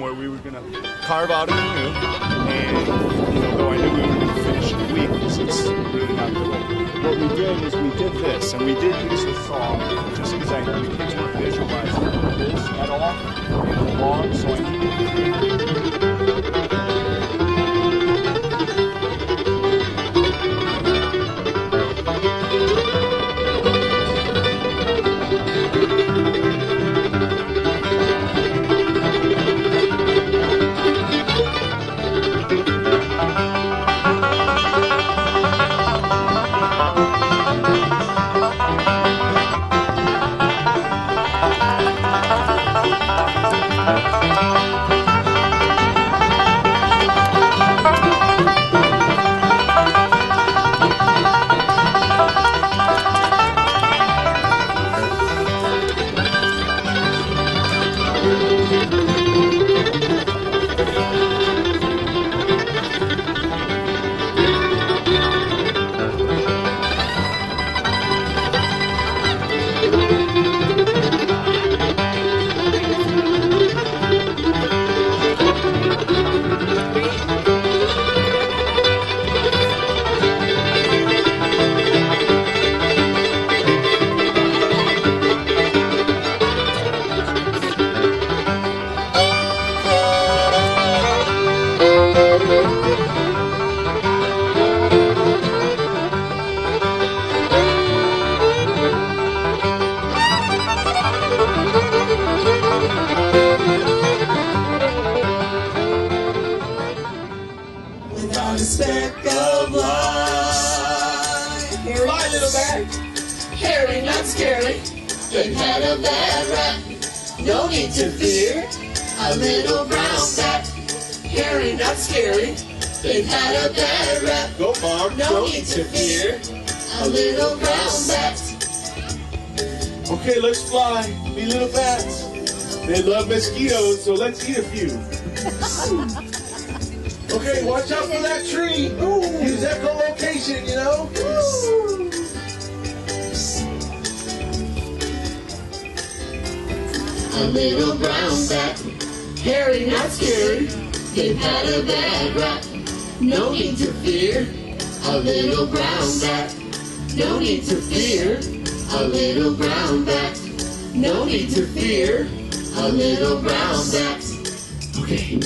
where we were going to carve out a canoe, and though I knew we were going to finish in a week, because it's really not the way. What we did is we did this, and we did use the saw, just because the kids weren't visualizing this at all, in the log, so I without a speck of light. Bye, little bag. Hairy, not scary. They've had a bad rap. No need to fear. A little brown bat. Hairy, not scary. They've had a bad rap. Go, Mom. No need to fear. A little brown bat. Okay, let's fly. Be little bats. They love mosquitoes, so let's eat a few. Okay, watch out for that tree. Use echolocation, you know. A little brown bat, hairy, not scary. They've had a bad rap. No need to fear. A little brown bat. No need to fear. A little brown bat. No need to fear. A little brown bat. Okay.